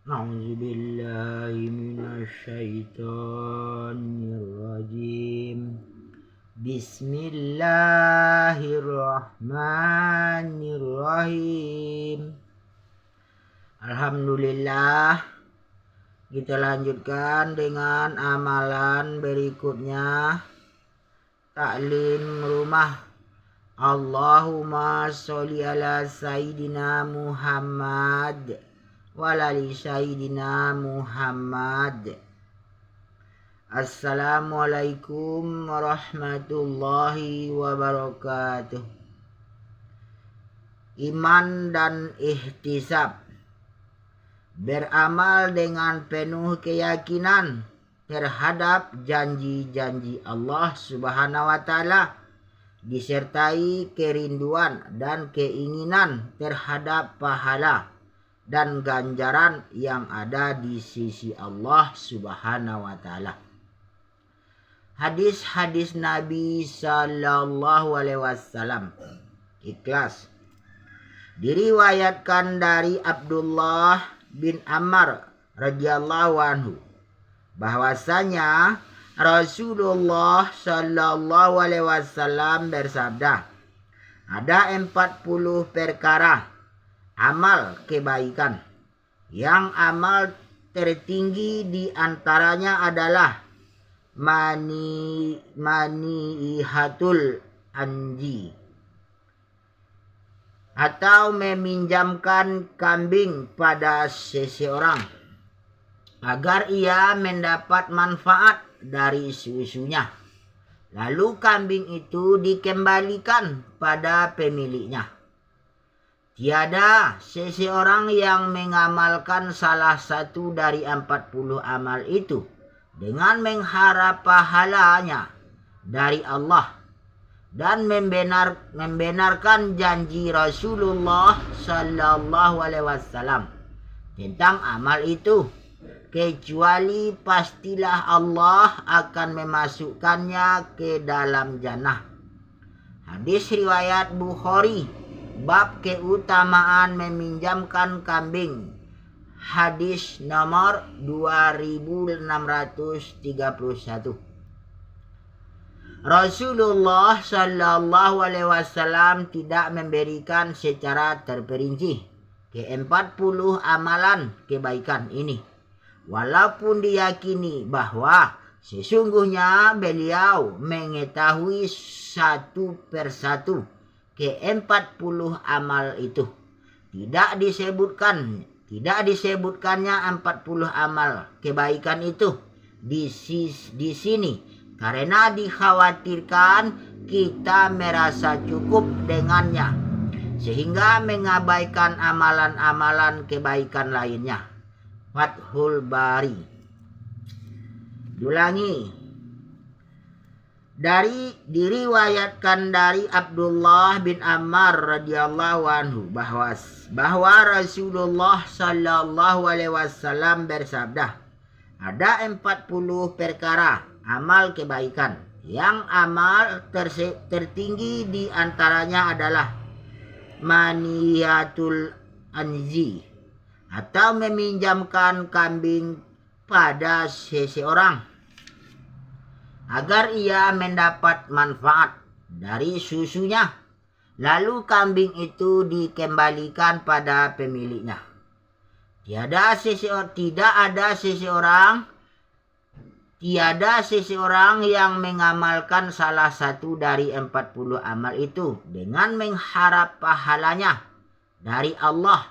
أعوذ بالله من الشيطان الرجيم بسم الله الرحمن الرحيم. Alhamdulillah, kita lanjutkan dengan amalan berikutnya. Taklim rumah. Allahumma sholli ala Sayyidina Muhammad walali Sayyidina Muhammad. Assalamualaikum warahmatullahi wabarakatuh. Iman dan ihtisab. Beramal dengan penuh keyakinan terhadap janji-janji Allah Subhanahu wa Ta'ala, disertai kerinduan dan keinginan terhadap pahala dan ganjaran yang ada di sisi Allah Subhanahu wa Ta'ala. Hadis-hadis Nabi Sallallahu Alaihi Wasallam. Ikhlas. Diriwayatkan dari Abdullah bin Ammar radhiyallahu anhu bahwasanya Rasulullah Sallallahu Alaihi Wasallam bersabda, ada 40 perkara amal kebaikan yang amal tertinggi di antaranya adalah manihatul anji, atau meminjamkan kambing pada seseorang agar ia mendapat manfaat dari susunya, lalu kambing itu dikembalikan pada pemiliknya. Tiada seseorang yang mengamalkan salah satu dari 40 amal itu dengan mengharap pahalanya dari Allah dan membenarkan janji Rasulullah Sallallahu Alaihi Wasallam tentang amal itu, kecuali pastilah Allah akan memasukkannya ke dalam jannah. Hadis riwayat Bukhari, bab keutamaan meminjamkan kambing. Hadis nomor 2631. Rasulullah Sallallahu Alaihi Wasallam tidak memberikan secara terperinci ke-40 amalan kebaikan ini, walaupun diyakini bahwa sesungguhnya beliau mengetahui satu persatu ke-40 amal itu. Tidak disebutkannya 40 amal kebaikan itu di sini karena dikhawatirkan kita merasa cukup dengannya sehingga mengabaikan amalan-amalan kebaikan lainnya. Fathul Bari. Diulangi. Diriwayatkan dari Abdullah bin Ammar radhiyallahu anhu bahwa Rasulullah Sallallahu Alaihi Wasallam bersabda, ada 40 perkara amal kebaikan yang amal tertinggi di antaranya adalah maniyatul anzi, atau meminjamkan kambing pada seseorang agar ia mendapat manfaat dari susunya, lalu kambing itu dikembalikan pada pemiliknya. Tiada seseorang yang mengamalkan salah satu dari 40 amal itu dengan mengharap pahalanya dari Allah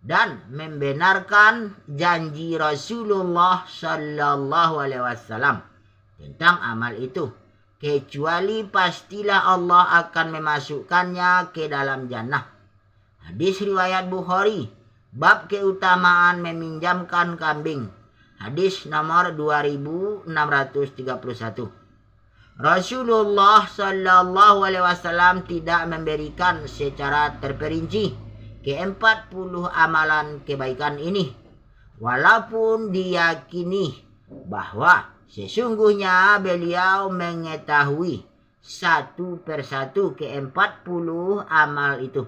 dan membenarkan janji Rasulullah Sallallahu Alaihi Wasallam tentang amal itu, kecuali pastilah Allah akan memasukkannya ke dalam jannah. Hadis riwayat Bukhari, bab keutamaan meminjamkan kambing. Hadis nomor 2631. Rasulullah Sallallahu Alaihi Wasallam tidak memberikan secara terperinci ke-40 amalan kebaikan ini, walaupun diyakini bahwa sesungguhnya beliau mengetahui satu persatu ke-40 amal itu.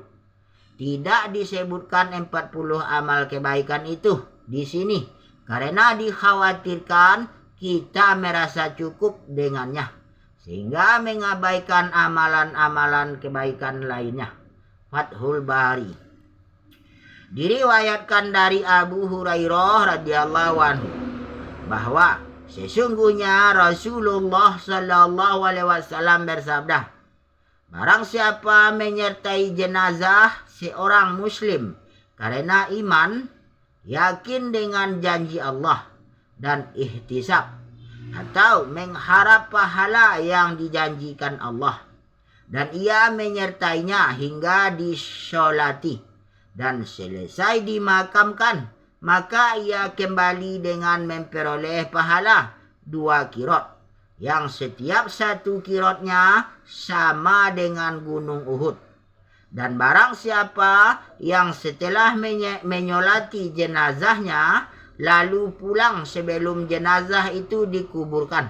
Tidak disebutkan 40 amal kebaikan itu di sini karena dikhawatirkan kita merasa cukup dengannya sehingga mengabaikan amalan-amalan kebaikan lainnya. Fathul Bari. Diriwayatkan dari Abu Hurairah radhiyallahu anhu bahwa sesungguhnya Rasulullah sallallahu alaihi wasallam bersabda, barang siapa menyertai jenazah seorang muslim karena iman, yakin dengan janji Allah dan ihtisab atau mengharap pahala yang dijanjikan Allah, dan ia menyertainya hingga disolati dan selesai dimakamkan, maka ia kembali dengan memperoleh pahala 2 kirot, yang setiap 1 kirotnya sama dengan gunung Uhud. Dan barang siapa yang setelah menyolati jenazahnya lalu pulang sebelum jenazah itu dikuburkan,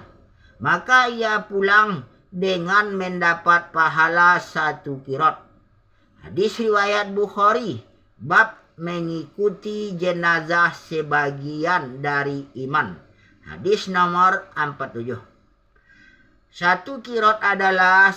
maka ia pulang dengan mendapat pahala 1 kirot. Hadis riwayat Bukhari, bab mengikuti jenazah sebagian dari iman. Hadis nomor 47. 1 kirot adalah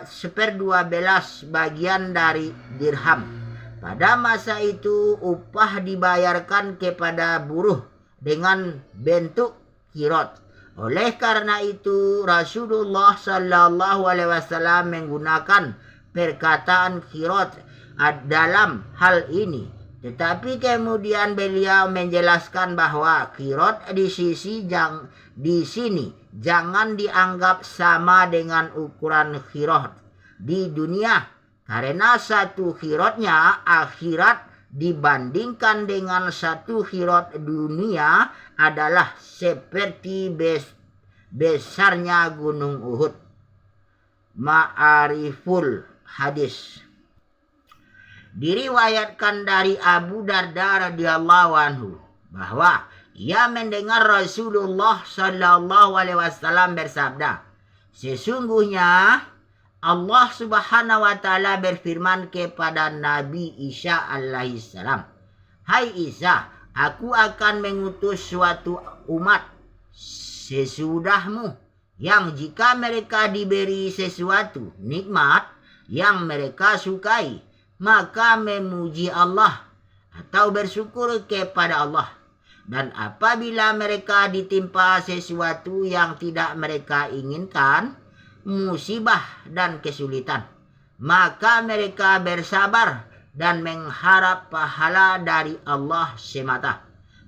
seperdua belas bagian dari dirham. Pada masa itu upah dibayarkan kepada buruh dengan bentuk kirot. Oleh karena itu Rasulullah sallallahu alaihi wasallam menggunakan perkataan kirot dalam hal ini. Tetapi kemudian beliau menjelaskan bahwa kirot di sini jangan dianggap sama dengan ukuran kirot di dunia, karena 1 kirotnya akhirat dibandingkan dengan 1 kirot dunia adalah seperti besarnya gunung Uhud. Ma'ariful hadis. Diriwayatkan dari Abu Darda radhiyallahu anhu bahwa ia mendengar Rasulullah sallallahu alaihi wasallam bersabda, sesungguhnya Allah subhanahu wa ta'ala berfirman kepada Nabi Isa alaihissalam, hai Isa, aku akan mengutus suatu umat sesudahmu yang jika mereka diberi sesuatu nikmat yang mereka sukai, maka memuji Allah atau bersyukur kepada Allah. Dan apabila mereka ditimpa sesuatu yang tidak mereka inginkan, musibah dan kesulitan, maka mereka bersabar dan mengharap pahala dari Allah semata.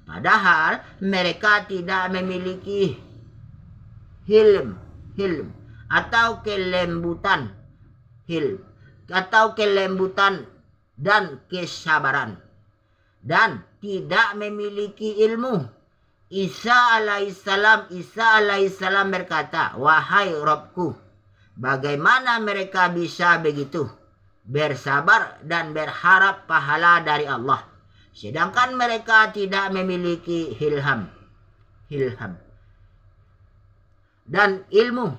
Padahal mereka tidak memiliki hilm atau kelembutan dan kesabaran, dan tidak memiliki ilmu. Isa alaihissalam berkata, wahai Rabbku, bagaimana mereka bisa begitu bersabar dan berharap pahala dari Allah, sedangkan mereka tidak memiliki hilham dan ilmu.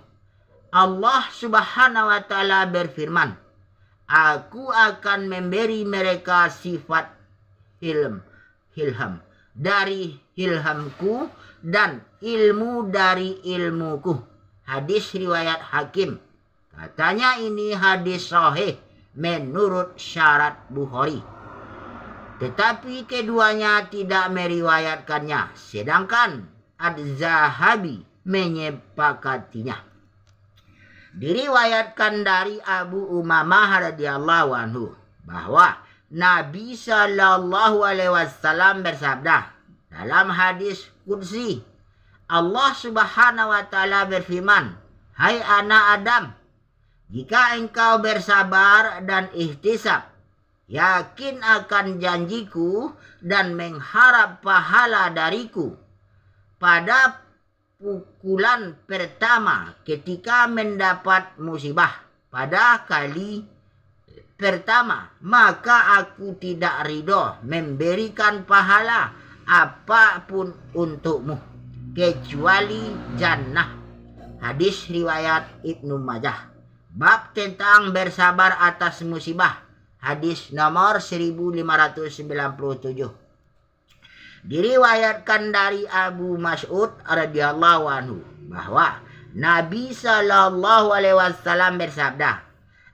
Allah subhanahu wa ta'ala berfirman, aku akan memberi mereka sifat hilham dari ilhamku dan ilmu dari ilmuku. Hadis riwayat Hakim. Katanya ini hadis sahih menurut syarat Bukhari. Tetapi keduanya tidak meriwayatkannya, sedangkan Az-Zahabi menyepakatinya. Diriwayatkan dari Abu Umamah radhiyallahu anhu bahwa Nabi sallallahu alaihi wasallam bersabda dalam hadis qudsi, Allah subhanahu wa ta'ala berfirman, hai anak Adam, jika engkau bersabar dan ihtisab, yakin akan janjiku dan mengharap pahala dariku pada pukulan pertama ketika mendapat musibah pada kali pertama, maka aku tidak ridho memberikan pahala apapun untukmu kecuali jannah. Hadis riwayat Ibnu Majah. Bab tentang bersabar atas musibah Hadis nomor 1597. Diriwayatkan dari Abu Mas'ud radhiyallahu anhu bahwa Nabi sallallahu alaihi wasallam bersabda,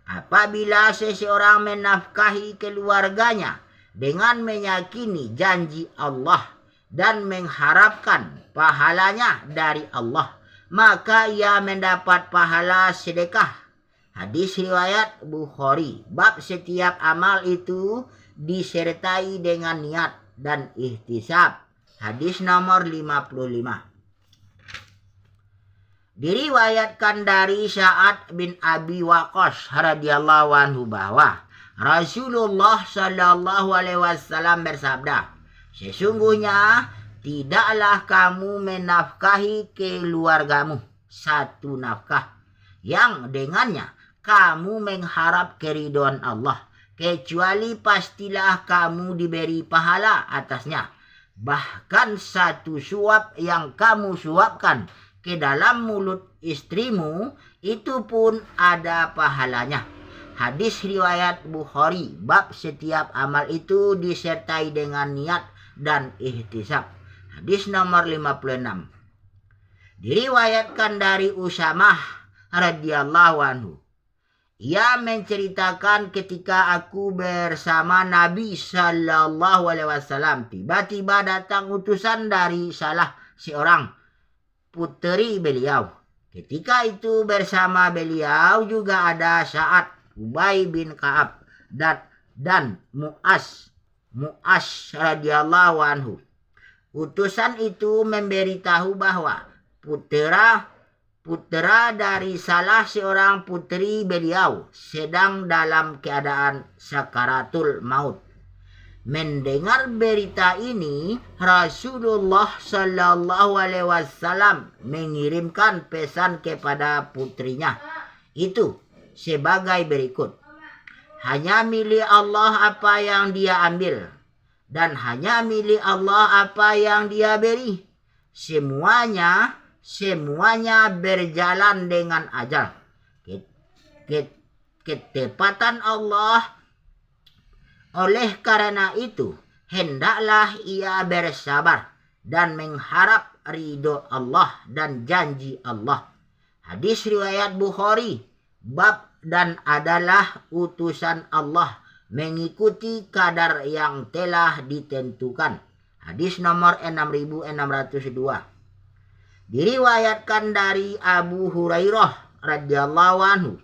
apabila seseorang menafkahi keluarganya dengan meyakini janji Allah dan mengharapkan pahalanya dari Allah, maka ia mendapat pahala sedekah. Hadis riwayat Bukhari. Bab setiap amal itu disertai dengan niat dan ihtisab. Hadis nomor 55. Diriwayatkan dari Sa'ad bin Abi Waqqas radhiyallahu anhu bahwa Rasulullah sallallahu alaihi wasallam bersabda, sesungguhnya tidaklah kamu menafkahi keluargamu satu nafkah yang dengannya kamu mengharap keridhaan Allah, kecuali pastilah kamu diberi pahala atasnya. Bahkan satu suap yang kamu suapkan ke dalam mulut istrimu, itu pun ada pahalanya. Hadis riwayat Bukhari. Bab setiap amal itu disertai dengan niat dan ihtisab. Hadis nomor 56. Diriwayatkan dari Usamah radhiyallahu anhu. Ia menceritakan ketika aku bersama Nabi sallallahu alaihi wasallam, tiba-tiba datang utusan dari salah seorang puteri beliau. Ketika itu bersama beliau juga ada Sa'ad, Ubay bin Ka'ab dan Mu'az radhiyallahu anhu. Utusan itu memberitahu bahwa putera dari salah seorang puteri beliau sedang dalam keadaan sakaratul maut. Mendengar berita ini, Rasulullah sallallahu alaihi wasallam mengirimkan pesan kepada putrinya itu sebagai berikut. Hanya milik Allah apa yang dia ambil, dan hanya milik Allah apa yang dia beri. Semuanya berjalan dengan ajal. Ketepatan Allah. Oleh karena itu, hendaklah ia bersabar dan mengharap ridho Allah dan janji Allah. Hadis riwayat Bukhari. Bab dan adalah utusan Allah mengikuti kadar yang telah ditentukan. Hadis nomor 6602. Diriwayatkan dari Abu Hurairah radhiyallahu anhu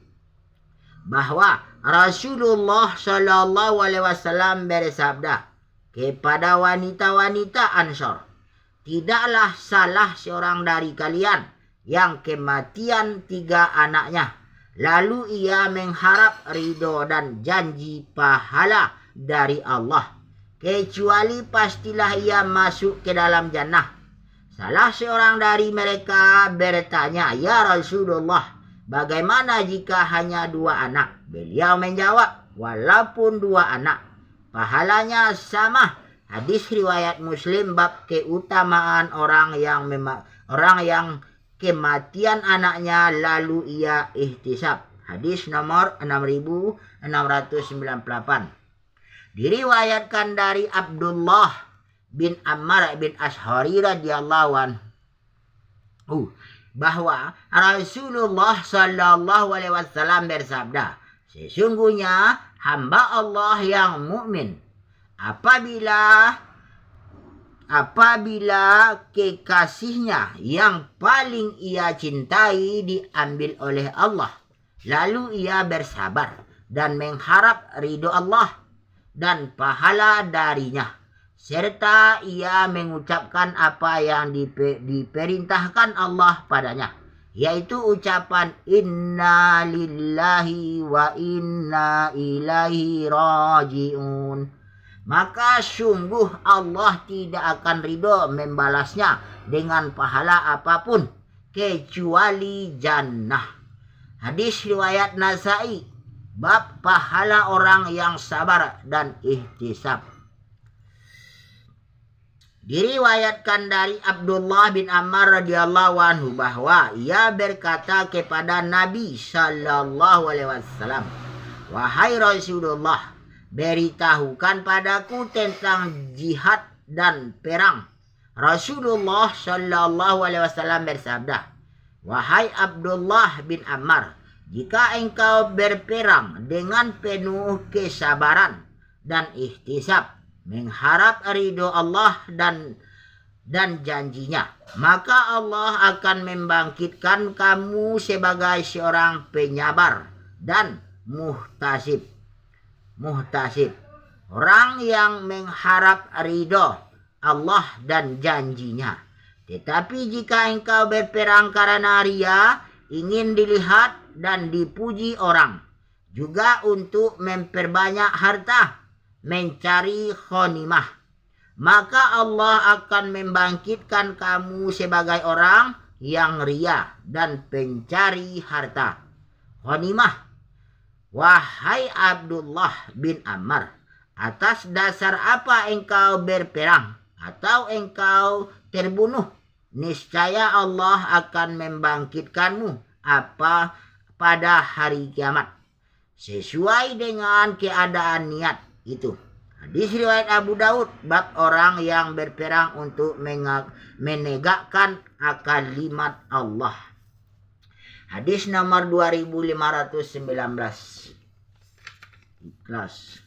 bahwa Rasulullah sallallahu alaihi wasallam bersabda kepada wanita-wanita Ansor, tidaklah salah seorang dari kalian yang kematian 3 anaknya, lalu ia mengharap ridho dan janji pahala dari Allah, kecuali pastilah ia masuk ke dalam jannah. Salah seorang dari mereka bertanya, ya Rasulullah, bagaimana jika hanya 2 anak? Beliau menjawab, walaupun 2 anak, pahalanya sama. Hadis riwayat Muslim. Bab keutamaan orang yang kematian anaknya lalu ia ihtisab. Hadis nomor 6698. Diriwayatkan dari Abdullah bin Ammar bin Ashari radhiyallahu anhu bahwa Rasulullah sallallahu alaihi wasallam bersabda, sesungguhnya hamba Allah yang mukmin apabila kekasihnya yang paling ia cintai diambil oleh Allah, lalu ia bersabar dan mengharap ridho Allah dan pahala darinya, serta ia mengucapkan apa yang diperintahkan Allah padanya, yaitu ucapan inna lillahi wa inna ilaihi raji'un, maka sungguh Allah tidak akan ridho membalasnya dengan pahala apapun kecuali jannah. Hadis riwayat Nasai. Bab pahala orang yang sabar dan ihtisab. Diriwayatkan dari Abdullah bin Ammar radhiyallahu anhu bahwa ia berkata kepada Nabi sallallahu alaihi wasallam, wahai Rasulullah, beritahukan padaku tentang jihad dan perang. Rasulullah Shallallahu Alaihi Wasallam bersabda, wahai Abdullah bin Ammar, jika engkau berperang dengan penuh kesabaran dan ihtisab, mengharap ridho Allah dan janjinya, maka Allah akan membangkitkan kamu sebagai seorang penyabar dan muhtasib. Orang yang mengharap ridho Allah dan janjinya. Tetapi jika engkau berperang karena ria, ingin dilihat dan dipuji orang, juga untuk memperbanyak harta, mencari ghanimah, maka Allah akan membangkitkan kamu sebagai orang yang ria dan pencari harta, ghanimah. Wahai Abdullah bin Ammar, atas dasar apa engkau berperang atau engkau terbunuh? Niscaya Allah akan membangkitkanmu pada hari kiamat sesuai dengan keadaan niat itu. Hadis riwayat Abu Daud, bab orang yang berperang untuk menegakkan kalimat Allah. Hadis nomor 2519. Ikhlas.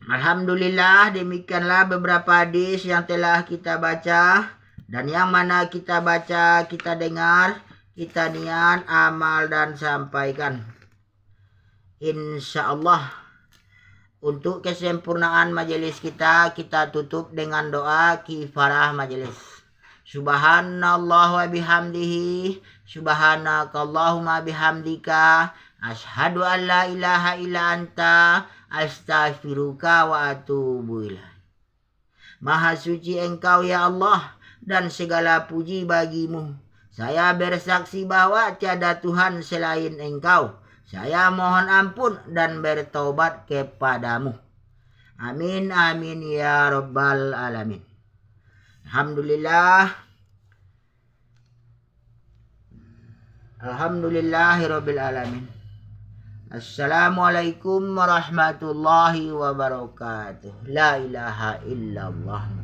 Alhamdulillah, demikianlah beberapa hadis yang telah kita baca, dan yang mana kita baca, kita dengar, kita niat, amal dan sampaikan. Insya Allah, untuk kesempurnaan majelis kita tutup dengan doa kifarah majelis. Subhanallah wa bihamdihi, subhanakallahumma bihamdika, asyhadu an la ilaha illa anta, astaghfiruka wa atubu ilaik. Maha suci Engkau ya Allah, dan segala puji bagimu. Saya bersaksi bahwa tiada Tuhan selain Engkau. Saya mohon ampun dan bertobat kepadamu. Amin amin ya rabbal alamin. Alhamdulillahirabbil alamin. Assalamualaikum warahmatullahi wabarakatuh. La ilaha illallah.